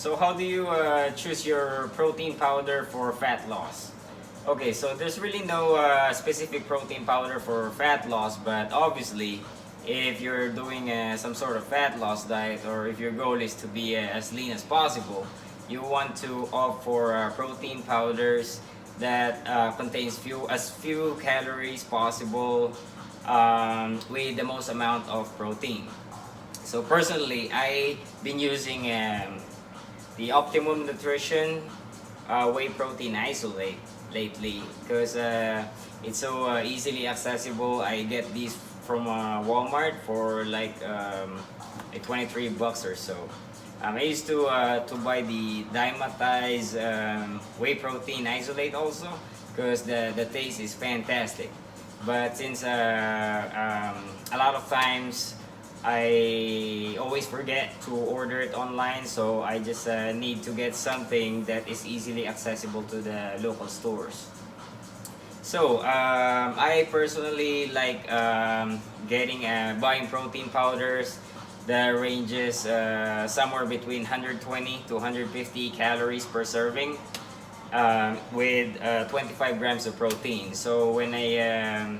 So how do you choose your protein powder for fat loss? Okay, so there's really no specific protein powder for fat loss, but obviously, if you're doing some sort of fat loss diet, or if your goal is to be as lean as possible, you want to opt for protein powders that contains few calories possible, with the most amount of protein. So personally, I've been using the Optimum Nutrition whey protein isolate lately because it's so easily accessible. I get these from Walmart for like 23 bucks or so. I used to buy the Dymatize whey protein isolate also because the taste is fantastic. But since a lot of times I always forget to order it online, so I just need to get something that is easily accessible to the local stores. So I personally like buying protein powders that ranges somewhere between 120 to 150 calories per serving, with 25 grams of protein. So when I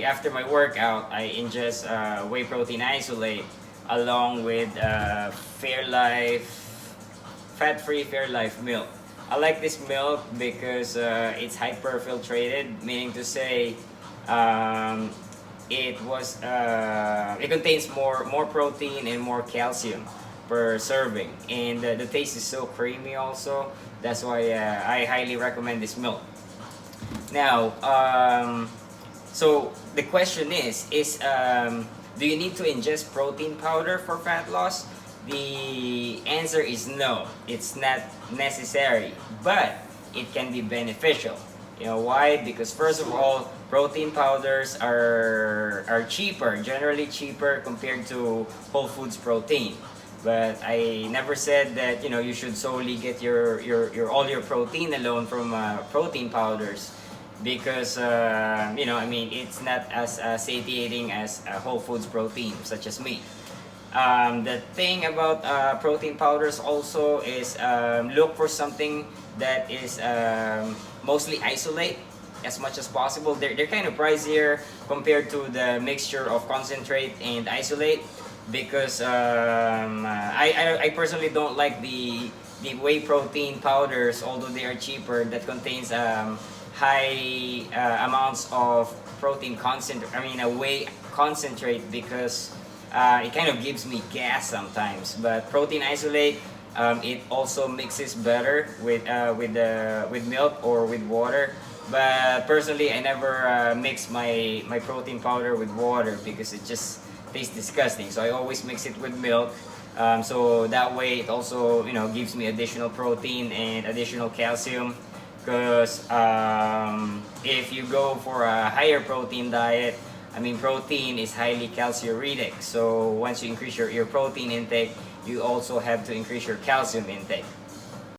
after my workout, I ingest whey protein isolate along with Fairlife fat-free Fairlife milk. I like this milk because it's hyper-filtrated, meaning to say it contains more protein and more calcium per serving, and the taste is so creamy also. That's why I highly recommend this milk. Now, so the question is do you need to ingest protein powder for fat loss? The answer is no. It's not necessary, but it can be beneficial. You know why? Because first of all, protein powders are cheaper, generally cheaper compared to whole foods protein. But I never said that you should solely get your all your protein alone from protein powders, because it's not as satiating as whole foods protein such as meat. The thing about protein powders also is look for something that is mostly isolate as much as possible. They're kind of pricier compared to the mixture of concentrate and isolate, because I personally don't like the whey protein powders, although they are cheaper, that contains high amounts of protein concentrate. A whey concentrate, because it kind of gives me gas sometimes. But protein isolate, it also mixes better with milk or with water. But personally, I never mix my protein powder with water because it just tastes disgusting. So I always mix it with milk. So that way it also gives me additional protein and additional calcium. Because if you go for a higher protein diet, protein is highly calciuric. So once you increase your protein intake, you also have to increase your calcium intake.